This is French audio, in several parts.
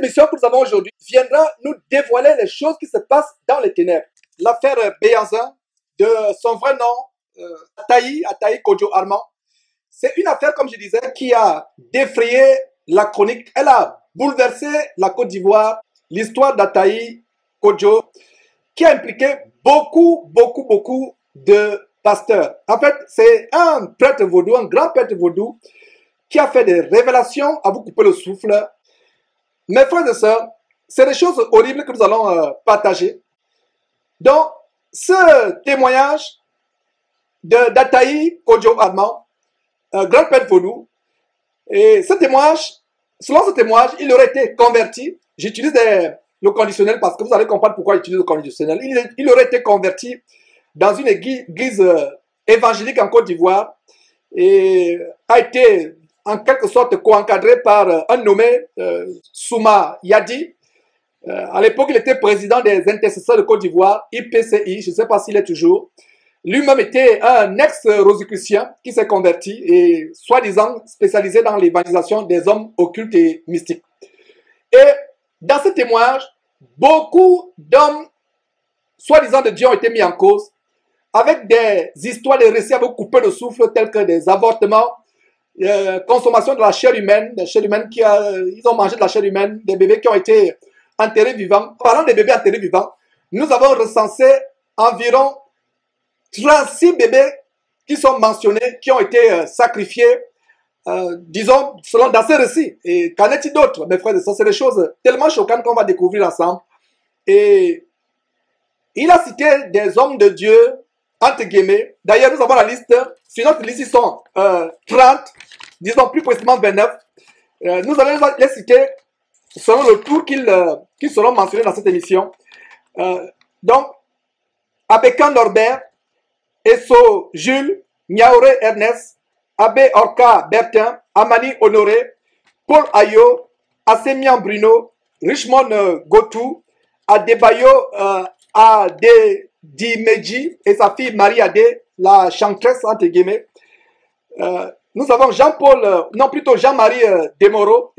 émission que nous avons aujourd'hui viendra nous dévoiler les choses qui se passent dans les ténèbres. L'affaire Béhanzin, de son vrai nom, Ataï Kodjo Armand, c'est une affaire, comme je disais, qui a défrayé la chronique. Elle a bouleversé la Côte d'Ivoire, l'histoire d'Ataï Kodjo, qui a impliqué beaucoup de pasteurs. En fait, c'est un prêtre vaudou, un grand prêtre vaudou, qui a fait des révélations à vous couper le souffle. Mes frères et sœurs, c'est des choses horribles que nous allons partager. Donc, ce témoignage d'Ataï Kodjo Armand, un grand prêtre vaudou, et ce témoignage, selon ce témoignage, il aurait été converti. J'utilise le conditionnel parce que vous allez comprendre pourquoi j'utilise le conditionnel. Il aurait été converti dans une église évangélique en Côte d'Ivoire et a été en quelque sorte co-encadré par un nommé Souma Yadi. À l'époque, il était président des intercesseurs de Côte d'Ivoire, IPCI, je ne sais pas s'il est toujours. Lui-même était un ex-rosicrucien qui s'est converti et soi-disant spécialisé dans l'évangélisation des hommes occultes et mystiques. Et dans ce témoignage, beaucoup d'hommes soi-disant de Dieu ont été mis en cause avec des histoires, des récits à vous couper le souffle tels que des avortements, consommation de la chair humaine, ils ont mangé de la chair humaine, des bébés qui ont été enterrés vivants. Parlant des bébés enterrés vivants, nous avons recensé environ 36 bébés qui sont mentionnés, qui ont été sacrifiés, disons, dans ces récits. Et qu'en est-il d'autre, mes frères et sœurs? C'est des choses tellement choquantes qu'on va découvrir ensemble. Et il a cité des hommes de Dieu, entre guillemets. D'ailleurs, nous avons la liste. Sur notre liste, ils sont 30, disons plus précisément 29. Nous allons les citer selon le tour qu'ils seront mentionnés dans cette émission. Donc, Abeka Norbert, Esso Jules, Niaoré Ernest, Abbé Orca Bertin, Amani Honoré, Paul Ayo, Assemian Bruno, Richmond Gotou, Adebayo Adedimeji et sa fille Marie Adé, la chantresse entre guillemets. Nous avons Jean-Marie Demoro,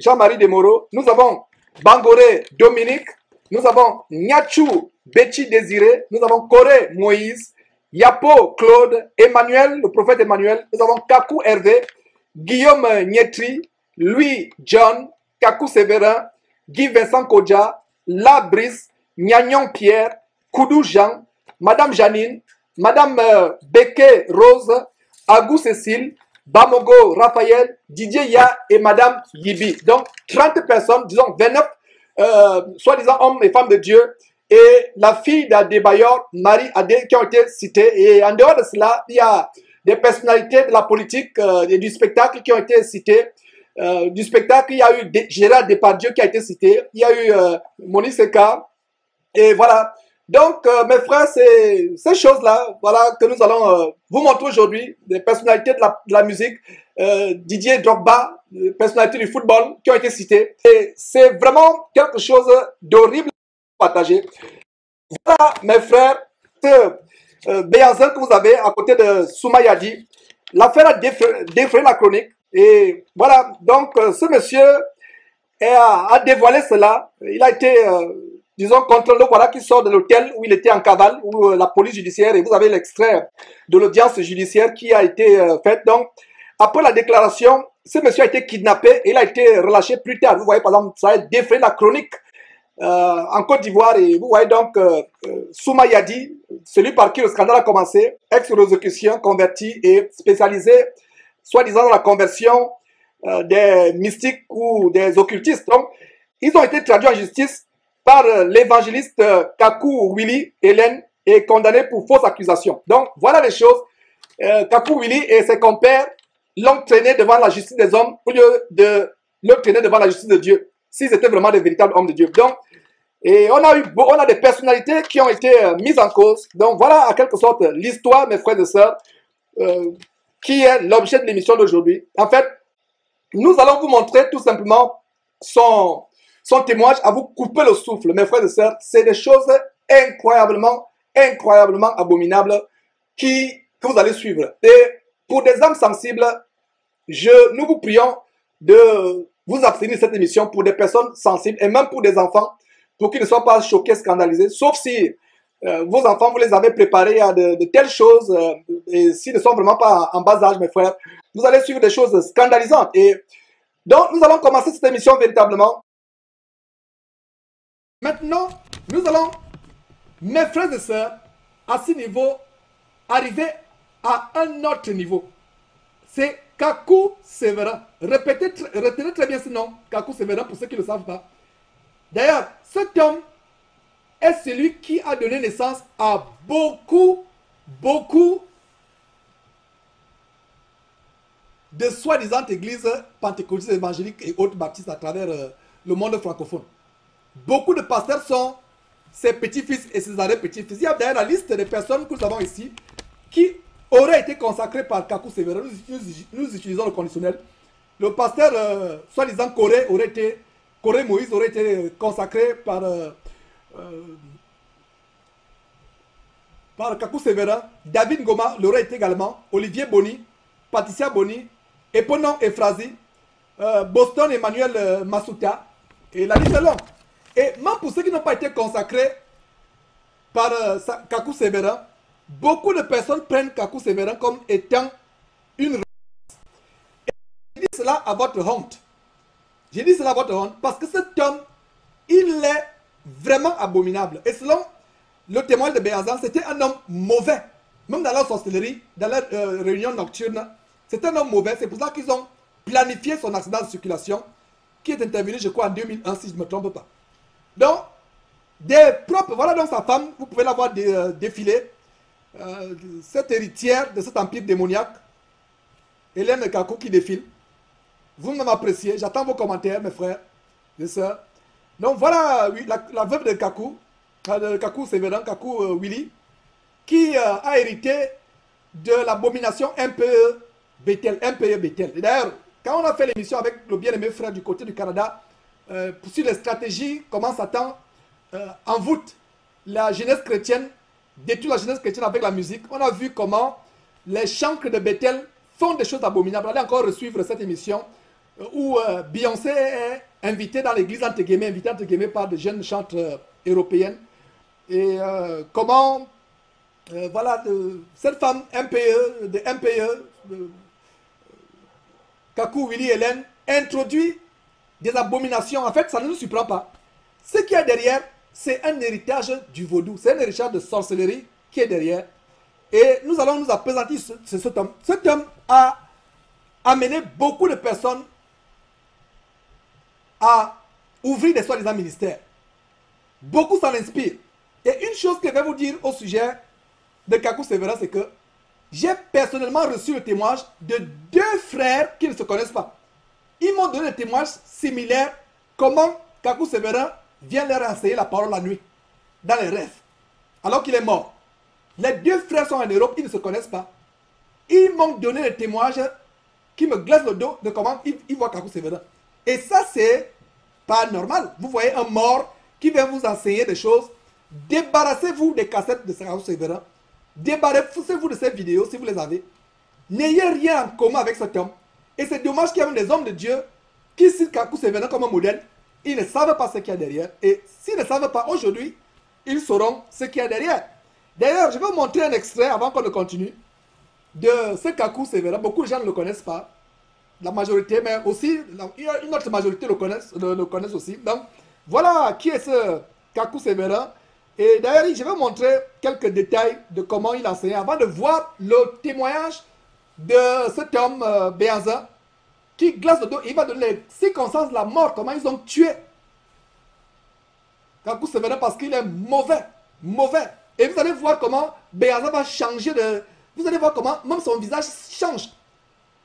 nous avons Bangoré Dominique, nous avons Niachou Betty Désiré, nous avons Corée Moïse, Yapo Claude, Emmanuel, le prophète Emmanuel, nous avons Kakou Hervé, Guillaume Nietri, Louis John, Kakou Séverin, Guy Vincent Kodja, Labris, Gnagnon Pierre, Koudou Jean, Madame Janine, Madame Beke Rose, Agou Cécile, Bamogo Raphaël, Didier Ya et Madame Yibi. Donc 30 personnes, disons 29, soi-disant hommes et femmes de Dieu, et la fille d'Adebayor, Marie Adé, qui ont été citées. Et en dehors de cela, il y a des personnalités de la politique et du spectacle qui ont été citées. Du spectacle, il y a eu Gérard Depardieu qui a été cité. Il y a eu Monique Seka. Et voilà. Donc, mes frères, c'est ces choses-là, voilà, que nous allons vous montrer aujourd'hui. Des personnalités de la musique, Didier Drogba, des personnalités du football qui ont été citées. Et c'est vraiment quelque chose d'horrible à partager. Voilà, mes frères, ce Béhanzin que vous avez à côté de Souma Yadi. L'affaire a défrayé la chronique. Et voilà, donc ce monsieur a dévoilé cela. Il a été... disons, contrôle, voilà, qui sort de l'hôtel où il était en cavale, où la police judiciaire, et vous avez l'extrait de l'audience judiciaire qui a été faite. Donc, après la déclaration, ce monsieur a été kidnappé et il a été relâché plus tard. Vous voyez, par exemple, ça a défrayé la chronique en Côte d'Ivoire. Et vous voyez donc Souma Yadi, celui par qui le scandale a commencé, ex-rosicrucien, converti et spécialisé, soi-disant, dans la conversion des mystiques ou des occultistes. Donc, ils ont été traduits en justice par l'évangéliste Kakou Willy Hélène est condamné pour fausse accusation. Donc, voilà les choses. Kakou Willy et ses compères l'ont traîné devant la justice des hommes au lieu de le traîner devant la justice de Dieu, s'ils étaient vraiment des véritables hommes de Dieu. Donc, et on a des personnalités qui ont été mises en cause. Donc, voilà en quelque sorte l'histoire, mes frères et sœurs, qui est l'objet de l'émission d'aujourd'hui. En fait, nous allons vous montrer tout simplement son témoignage à vous couper le souffle, mes frères et sœurs. C'est des choses incroyablement abominables que vous allez suivre. Et pour des âmes sensibles, nous vous prions de vous abstenir de cette émission pour des personnes sensibles et même pour des enfants, pour qu'ils ne soient pas choqués, scandalisés, sauf si vos enfants, vous les avez préparés à de telles choses, et s'ils ne sont vraiment pas en bas âge, mes frères, vous allez suivre des choses scandalisantes. Et donc, nous allons commencer cette émission véritablement. Maintenant, nous allons, mes frères et sœurs, à ce niveau, arriver à un autre niveau. C'est Kakou Sévérin. Retenez très bien ce nom, Kakou Sévérin, pour ceux qui ne le savent pas. D'ailleurs, cet homme est celui qui a donné naissance à beaucoup de soi-disant églises pentecôtistes, évangéliques et autres baptistes à travers le monde francophone. Beaucoup de pasteurs sont ses petits-fils et ses arrière-petits-fils. Il y a d'ailleurs la liste des personnes que nous avons ici qui auraient été consacrées par Kakou Sévérin. Nous utilisons le conditionnel. Le pasteur, soi-disant Corée Moïse aurait été consacré par Kakou Sévérin. David Ngoma l'aurait été également. Olivier Boni, Patricia Boni, Eponon Efrazi, Boston Emmanuel Masuta. Et la liste est longue. Et même pour ceux qui n'ont pas été consacrés par Kakou Sévérin, beaucoup de personnes prennent Kakou Sévérin comme étant une race. Et je dis cela à votre honte. Je dis cela à votre honte parce que cet homme, il est vraiment abominable. Et selon le témoin de Béazan, c'était un homme mauvais. Même dans leur sorcellerie, dans leur réunion nocturne, c'est un homme mauvais. C'est pour ça qu'ils ont planifié son accident de circulation qui est intervenu, je crois, en 2001, si je ne me trompe pas. Donc, des propres, voilà donc sa femme, vous pouvez la voir défiler, cette héritière de cet empire démoniaque, Hélène Kakou qui défile. Vous m'appréciez, j'attends vos commentaires, mes frères et sœurs. Donc voilà la veuve de Kakou Sévérin, Kakou Willy, qui a hérité de l'abomination MPE Bethel. Et d'ailleurs, quand on a fait l'émission avec le bien-aimé frère du côté du Canada, sur les stratégies, comment Satan envoûte la jeunesse chrétienne, détruit la jeunesse chrétienne avec la musique, on a vu comment les chancres de Bethel font des choses abominables. Allez encore suivre cette émission où Beyoncé est invitée dans l'église, entre guillemets, par de jeunes chantres européennes. Et comment, voilà, cette femme MPE, Kakou Willy Hélène, introduit des abominations. En fait, ça ne nous surprend pas. Ce qui est derrière, c'est un héritage du vaudou. C'est un héritage de sorcellerie qui est derrière. Et nous allons nous appesantir sur cet homme. Cet homme a amené beaucoup de personnes à ouvrir des soi-disant ministères. Beaucoup s'en inspirent. Et une chose que je vais vous dire au sujet de Kakou Sévérin, c'est que j'ai personnellement reçu le témoignage de deux frères qui ne se connaissent pas. Ils m'ont donné des témoignages similaires. Comment Kakou Sévérin vient leur enseigner la parole la nuit, dans les rêves, alors qu'il est mort. Les deux frères sont en Europe, ils ne se connaissent pas. Ils m'ont donné des témoignages qui me glacent le dos de comment ils voient Kakou Sévérin. Et ça, c'est pas normal. Vous voyez un mort qui vient vous enseigner des choses. Débarrassez-vous des cassettes de Kakou Sévérin. Débarrassez-vous de ces vidéos si vous les avez. N'ayez rien en commun avec cet homme. Et c'est dommage qu'il y ait des hommes de Dieu qui citent Kakou Sévérin comme un modèle. Ils ne savent pas ce qu'il y a derrière. Et s'ils ne savent pas aujourd'hui, ils sauront ce qu'il y a derrière. D'ailleurs, je vais vous montrer un extrait avant qu'on ne continue de ce Kakou Sévérin. Beaucoup de gens ne le connaissent pas. La majorité, mais aussi, une autre majorité le connaissent aussi. Donc, voilà qui est ce Kakou Sévérin. Et d'ailleurs, je vais vous montrer quelques détails de comment il enseignait avant de voir le témoignage de cet homme Béanzin qui glace le dos. Il va donner les circonstances de la mort, comment ils ont tué Kakou Sévérin parce qu'il est mauvais. Et vous allez voir comment Béanzin va changer de... Vous allez voir comment même son visage change.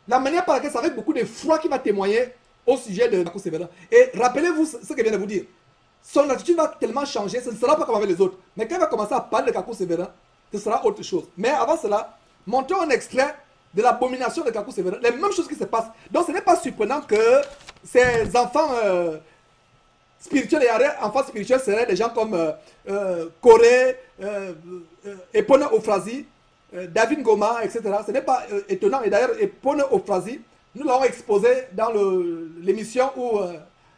La manière par laquelle c'est avec beaucoup de froid qu'il va témoigner au sujet de Kakou Sévérin. Et rappelez-vous ce que je viens de vous dire. Son attitude va tellement changer, ce ne sera pas comme avec les autres. Mais quand il va commencer à parler de Kakou Sévérin, ce sera autre chose. Mais avant cela, montrons un extrait de l'abomination de Kakou Sévérin. Les mêmes choses qui se passent. Donc ce n'est pas surprenant que ces enfants spirituels et enfants spirituels seraient des gens comme Corée, Epona Ofrazi, David Ngoma, etc. Ce n'est pas étonnant. Et d'ailleurs, Epona Ofrazi, Nous l'avons exposé dans l'émission où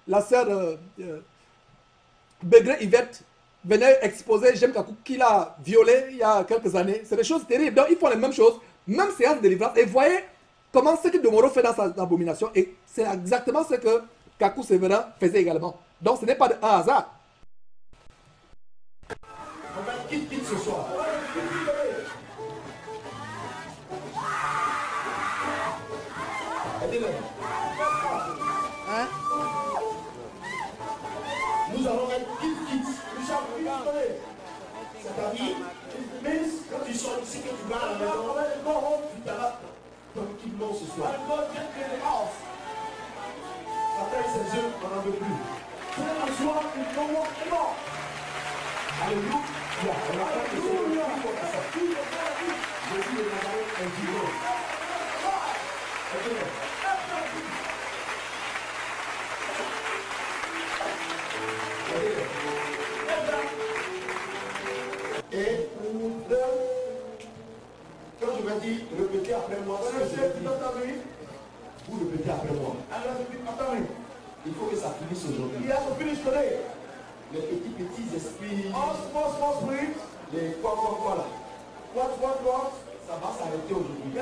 la sœur Begré Yvette venait exposer Jem Kakou qui l'a violé il y a quelques années. C'est des choses terribles. Donc ils font les mêmes choses, même séance de délivrance. Et voyez comment ce que Domoro fait dans sa abomination. Et c'est exactement ce que Kakou Sévérin faisait également. Donc ce n'est pas un hasard. Quitte ce soir. Hein? Nous allons être quitte. C'est-à-dire, quand tu sors ici, que tu vas à la maison, tu t'arrêtes tranquillement ce soir. Après ses yeux, on n'en veut plus. C'est un soir, il faut Alléluia. On a fait que c'est le pour que ça tue. Jésus de Nazareth est vivant. Et quand je vais dire, répétez après moi ce que je vais dire. Vous répétez après moi. Il faut que ça finisse aujourd'hui. Les petits esprits, les quoi là. Ça va s'arrêter aujourd'hui.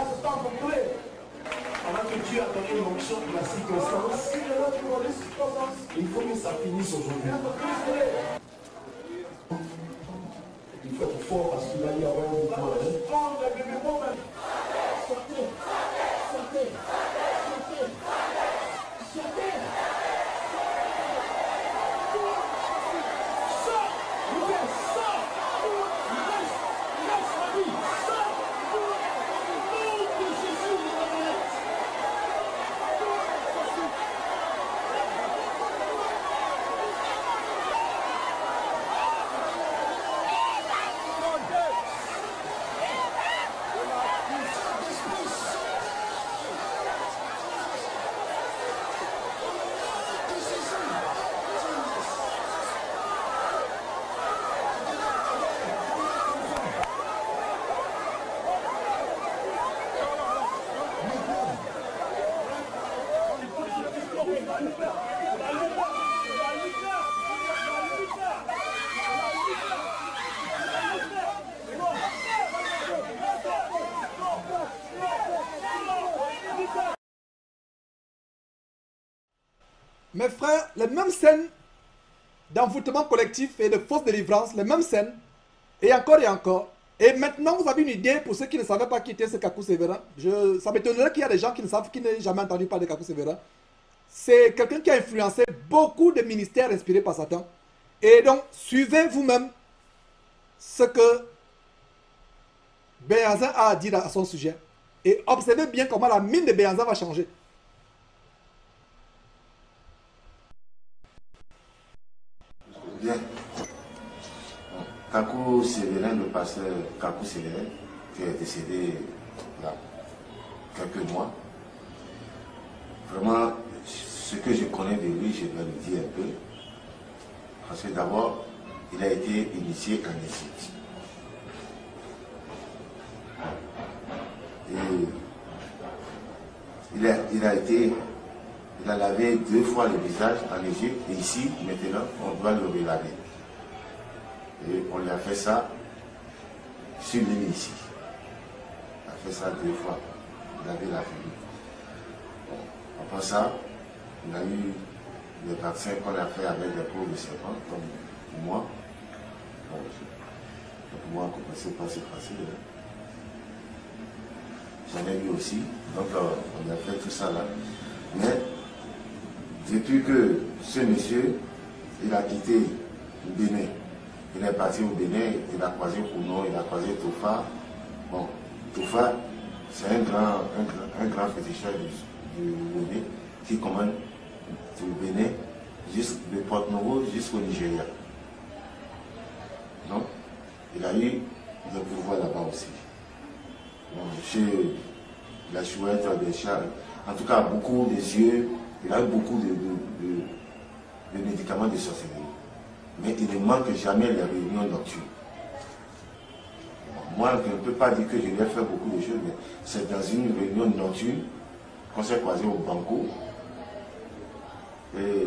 Pendant que Dieu a donné l'onction pour la circonstance, il faut que ça finisse aujourd'hui. Il faut être fort parce qu'il va y avoir un mouvement. Mes frères, les mêmes scènes d'envoûtement collectif et de fausse délivrance, les mêmes scènes, et encore et encore. Et maintenant, vous avez une idée pour ceux qui ne savaient pas qui était ce Kakou Sévérin. Ça m'étonnerait qu'il y a des gens qui ne savent, qui n'aient jamais entendu parler de Kakou Sévérin. C'est quelqu'un qui a influencé beaucoup de ministères inspirés par Satan. Et donc, suivez vous-même ce que Béhanzin a à dire à son sujet. Et observez bien comment la mine de Béhanzin va changer. Bien. Kakou Sévérin, le pasteur Kakou Sévérin, qui est décédé il y a quelques mois. Vraiment, ce que je connais de lui, je dois le dire un peu. Parce que d'abord, il a été initié en Égypte. Et il a lavé 2 fois le visage en Égypte, et ici, maintenant, on doit le relaver. Et on lui a fait ça sur l'île ici. Il a fait ça 2 fois. Il avait la famille. Bon, après ça, il a eu les vaccins qu'on a fait avec des peaux de serpent, comme moi. Bon, pour moi, c'est pas si facile. Hein. J'en ai eu aussi. Donc, on a fait tout ça là. Mais, depuis que ce monsieur, il a quitté le Bénin, il est parti au Bénin, il a croisé Kounon, il a croisé Toufa. Bon, Toufa, c'est un grand féticheur du Bénin qui commande du Bénin de Porto-Novo jusqu'au Nigeria. Donc, il a eu des pouvoirs là-bas aussi. Bon, chez la chouette, des chats, en tout cas beaucoup des yeux, il a eu beaucoup de médicaments de sorcellerie. Mais il ne manque jamais les réunions nocturnes. Moi, je ne peux pas dire que je lui ai fait beaucoup de choses, mais c'est dans une réunion nocturne qu'on s'est croisé au Banco. Et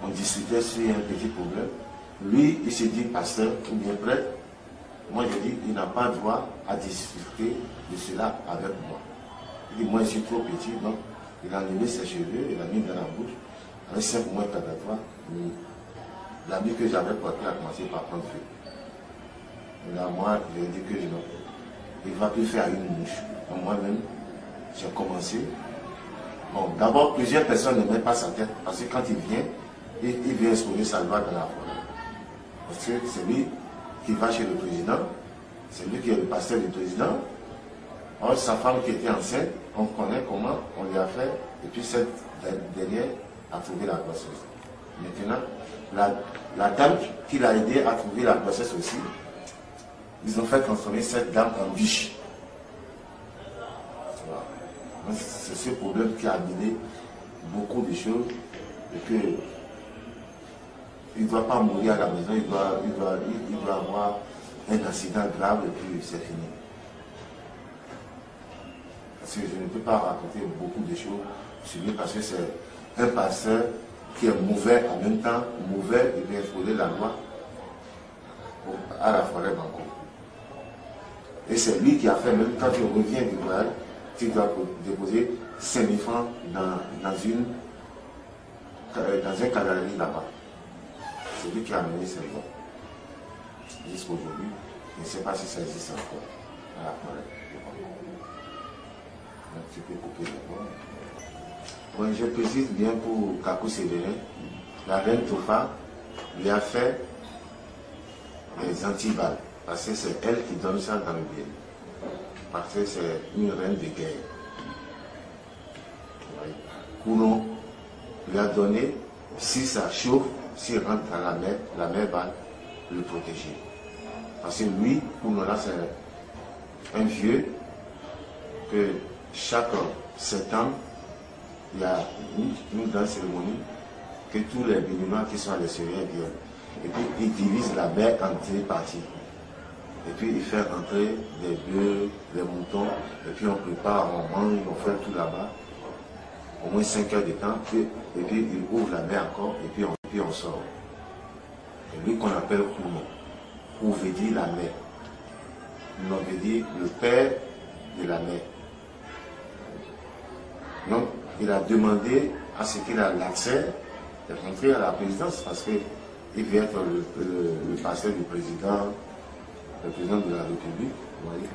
on discutait sur un petit problème. Lui, il s'est dit pasteur ou bien prêtre. Moi, je dis, il n'a pas droit à discuter de cela avec moi. Il dit, moi, je suis trop petit, donc il a enlevé ses cheveux, il a mis dans la bouche. Avec 5 mois prédatoire, l'habit que j'avais porté a commencé par prendre feu. Et là, moi, je lui ai dit que non, il ne va plus faire une mouche. Donc moi-même, j'ai commencé. Bon, d'abord, plusieurs personnes ne mettent pas sa tête, parce que quand il vient exposer sa loi dans la forêt. Parce que c'est lui qui va chez le président, c'est lui qui est le pasteur du président. Or, sa femme qui était enceinte, on connaît comment on lui a fait, et puis cette dernière a trouvé la grossesse. Maintenant, la dame qui l'a aidé à trouver la grossesse aussi, ils ont fait transformer cette dame en biche. Voilà. C'est ce problème qui a amené beaucoup de choses, et que il ne doit pas mourir à la maison, il doit avoir un accident grave et puis c'est fini. Parce que je ne peux pas raconter beaucoup de choses sur lui parce que c'est un pasteur qui est mauvais en même temps, mauvais, il vient frauder la loi à la forêt Banco. Et c'est lui qui a fait, même quand il revient du voyage, il doit déposer 5 000 francs dans un cavalerie là-bas. C'est lui qui a amené ces lois. Jusqu'à aujourd'hui, je ne sais pas si ça existe encore à la forêt. Donc tu peux couper les bois. Oui, je précise bien pour Kakou Sévérin, la reine Tofa lui a fait les antiballes, parce que c'est elle qui donne ça dans le bien. Parce que c'est une reine de guerre. Oui. Kounon lui a donné, si ça chauffe, s'il rentre dans la mer va le protéger. Parce que lui, Kounon là, c'est un vieux que chaque 7 ans, il y a une grande cérémonie que tous les béninois qui sont à l'extérieur viennent. Et puis il divise la mer en 2 parties. Et puis il fait rentrer des bœufs, des moutons, et puis on prépare, on mange, on fait tout là-bas. Au moins 5 heures de temps, et puis il ouvre la mer encore, et puis on sort. Et lui qu'on appelle Kouno. Kou veut dire la mer. Kouno veut dire le père de la mer. Donc, il a demandé à ce qu'il ait l'accès de rentrer à la présidence parce qu'il veut être le pasteur du président, le président de la République. Vous voyez.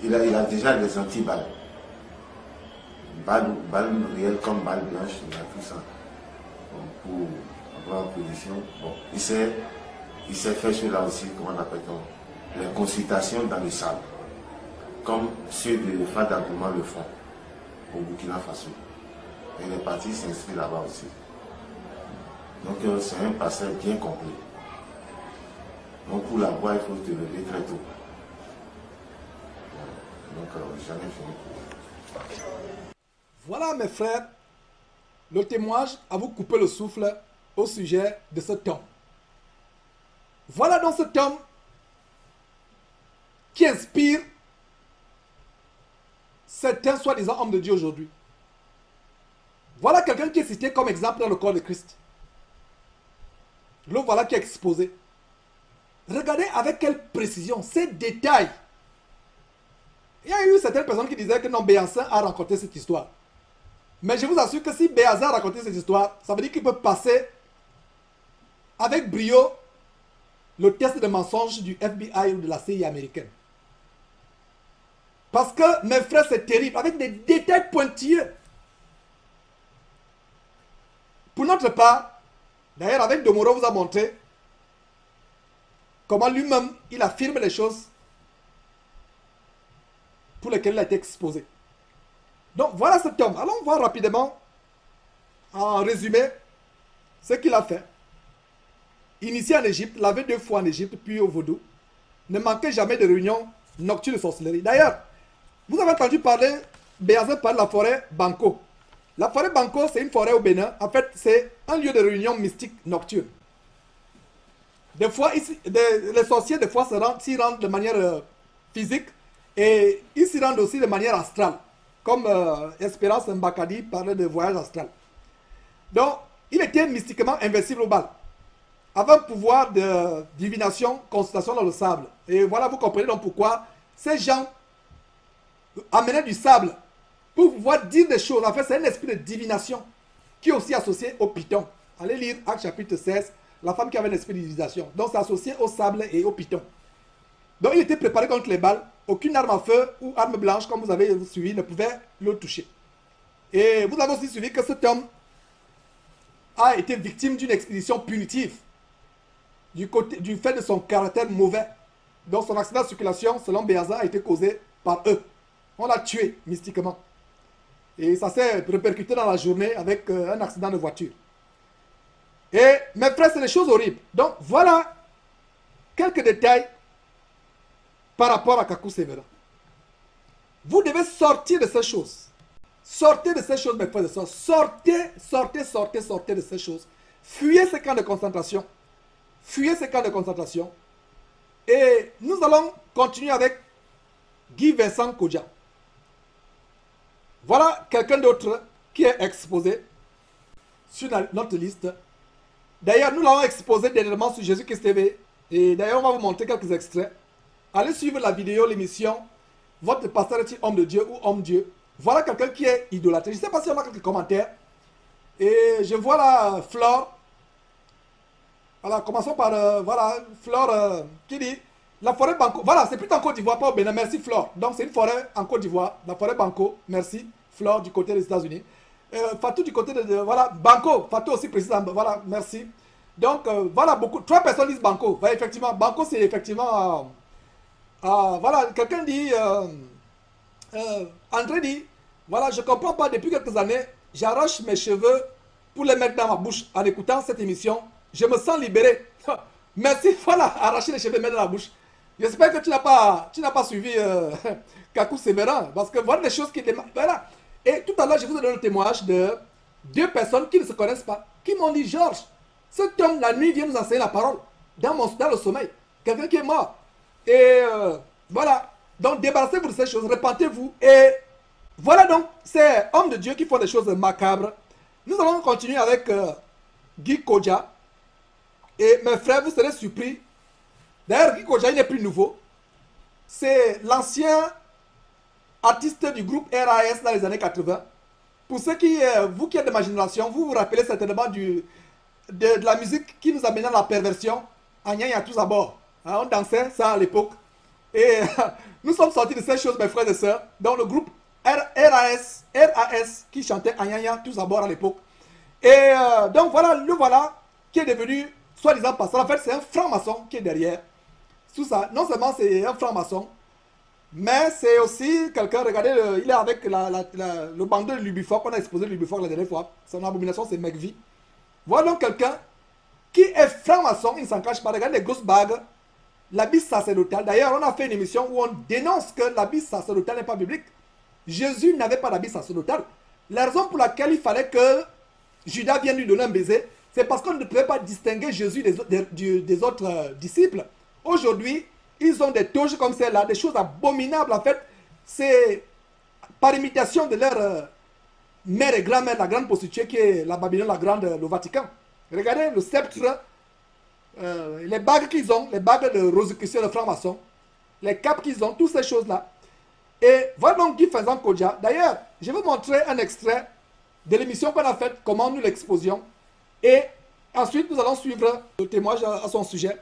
Il a déjà les anti-balles. Balles réelles comme balles blanches, il a tout ça. Donc, pour avoir une position. Bon, il s'est fait cela aussi, comment on appelle-t-on, les consultations dans le sable. Comme ceux de Fada Gouma le font au Burkina Faso. Et les partis s'inscrivent là-bas aussi. Donc c'est un pasteur bien complet. Donc pour la voix, il faut te lever très tôt. Donc j'en ai fini. Voilà mes frères, le témoignage à vous couper le souffle au sujet de cet homme. Voilà donc cet homme qui inspire certains soi-disant hommes de Dieu aujourd'hui. Voilà quelqu'un qui est cité comme exemple dans le corps de Christ. Le voilà qui est exposé. Regardez avec quelle précision, ces détails. Il y a eu certaines personnes qui disaient que non, Béancin a raconté cette histoire. Mais je vous assure que si Béancin a raconté cette histoire, ça veut dire qu'il peut passer avec brio le test de mensonge du FBI ou de la CIA américaine. Parce que, mes frères, c'est terrible, avec des détails pointilleux. Pour notre part, d'ailleurs, avec Domoro vous a montré comment lui-même, il affirme les choses pour lesquelles il a été exposé. Donc, voilà cet homme. Allons voir rapidement, en résumé, ce qu'il a fait. Initié en Égypte, lavé 2 fois en Égypte, puis au Vaudou. Ne manquait jamais de réunions nocturnes de sorcellerie. D'ailleurs, vous avez entendu parler, Béancin parle de la forêt Banco. La forêt Banco, c'est une forêt au Bénin. En fait, c'est un lieu de réunion mystique nocturne. Des fois, ici, les sorciers, des fois, s'y rendent de manière physique. Et ils s'y rendent aussi de manière astrale, comme Espérance Mbakadi parlait de voyage astral. Donc, il était mystiquement invincible au bal, avait un pouvoir de divination, consultation dans le sable. Et voilà, vous comprenez donc pourquoi ces gens amenaient du sable pour pouvoir dire des choses. En fait, c'est un esprit de divination qui est aussi associé au python. Allez lire Actes chapitre 16, la femme qui avait un esprit de divination. Donc, c'est associé au sable et au python. Donc, il était préparé contre les balles. Aucune arme à feu ou arme blanche, comme vous avez suivi, ne pouvait le toucher. Et vous avez aussi suivi que cet homme a été victime d'une expédition punitive du fait de son caractère mauvais. Donc, son accident de circulation, selon Béazin, a été causé par eux. On l'a tué mystiquement. Et ça s'est répercuté dans la journée avec un accident de voiture. Et mes frères, c'est des choses horribles. Donc, voilà quelques détails par rapport à Kakou Sévérin. Vous devez sortir de ces choses. Sortez de ces choses, mes frères et sœurs. Sortez de ces choses. Fuyez ces camps de concentration. Fuyez ces camps de concentration. Et nous allons continuer avec Guy Vincent Kodja. Voilà quelqu'un d'autre qui est exposé sur notre liste. D'ailleurs, nous l'avons exposé dernièrement sur Jésus-Christ TV. Et d'ailleurs, on va vous montrer quelques extraits. Allez suivre la vidéo, l'émission. Votre pasteur est-il homme de Dieu ou homme Dieu? Voilà quelqu'un qui est idolâtré. Je ne sais pas si on a quelques commentaires. Et je vois là Flore. Voilà, commençons par voilà, Flore qui dit la forêt Banco. Voilà, c'est plutôt en Côte d'Ivoire, pas au Bénin. Merci Flore. Donc c'est une forêt en Côte d'Ivoire, la forêt Banco. Merci Flore du côté des États-Unis. Fatou du côté de voilà, Banco. Fatou aussi précise. Voilà, merci. Donc voilà, beaucoup. 3 personnes disent Banco. Voilà, effectivement, Banco c'est effectivement. Voilà, quelqu'un dit. André dit voilà, je ne comprends pas, depuis quelques années, j'arrache mes cheveux pour les mettre dans ma bouche en écoutant cette émission. Je me sens libéré. Merci, voilà, arracher les cheveux et mettre dans la bouche. J'espère que tu n'as pas suivi Kakou Sévérin, parce que voilà des choses qui... Voilà. Et tout à l'heure, je vous ai donné le témoignage de 2 personnes qui ne se connaissent pas, qui m'ont dit, Georges, cet homme, la nuit, vient nous enseigner la parole, dans le sommeil. Quelqu'un qui est mort. Et voilà. Donc, débarrassez-vous de ces choses, repentez-vous. Et voilà donc, ces hommes de Dieu qui font des choses macabres. Nous allons continuer avec Guy Kodja. Et mes frères, vous serez surpris. D'ailleurs, Guy Kodja, il n'est plus nouveau. C'est l'ancien artiste du groupe RAS dans les années 80. Pour ceux qui, vous qui êtes de ma génération, vous vous rappelez certainement de la musique qui nous amenait à la perversion. Agnès tous à bord. Hein, on dansait ça à l'époque. Et nous sommes sortis de ces choses, mes frères et sœurs, dans le groupe RAS qui chantait Agnanya tous à bord à l'époque. Et donc voilà, le voilà qui est devenu soi-disant pasteur. En fait, c'est un franc-maçon qui est derrière. Tout ça, non seulement c'est un franc-maçon, mais c'est aussi quelqu'un, regardez, il est avec le bandeau de Lubifor qu'on a exposé de Lubifor la dernière fois. Son abomination, c'est McVie. Voilà donc quelqu'un qui est franc-maçon, il ne s'en cache pas. Regardez les grosses bagues. L'habit sacerdotal. D'ailleurs, on a fait une émission où on dénonce que l'habit sacerdotal n'est pas biblique. Jésus n'avait pas d'habit sacerdotal. La raison pour laquelle il fallait que Judas vienne lui donner un baiser, c'est parce qu'on ne pouvait pas distinguer Jésus des autres disciples. Aujourd'hui, ils ont des toges comme celle-là, des choses abominables. En fait, c'est par imitation de leur mère et grand-mère, la grande prostituée qui est la Babylone, la grande, le Vatican. Regardez le sceptre. Les bagues qu'ils ont, les bagues de Rosicruciens, de franc-maçon, les capes qu'ils ont, toutes ces choses-là. Et voilà donc Guy Vincent Kodja. D'ailleurs, je vais vous montrer un extrait de l'émission qu'on a faite, comment nous l'exposions. Et ensuite, nous allons suivre le témoignage à son sujet.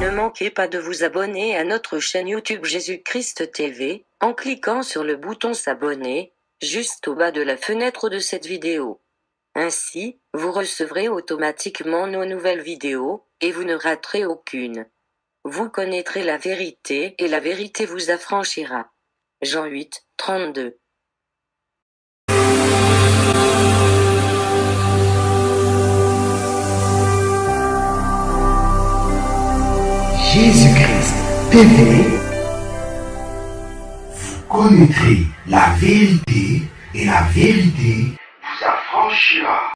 Ne manquez pas de vous abonner à notre chaîne YouTube Jésus-Christ TV, en cliquant sur le bouton s'abonner, juste au bas de la fenêtre de cette vidéo. Ainsi, vous recevrez automatiquement nos nouvelles vidéos, et vous ne raterez aucune. Vous connaîtrez la vérité et la vérité vous affranchira. Jean 8, 32. Jésus-Christ TV, vous connaîtrez la vérité et la vérité vous affranchira.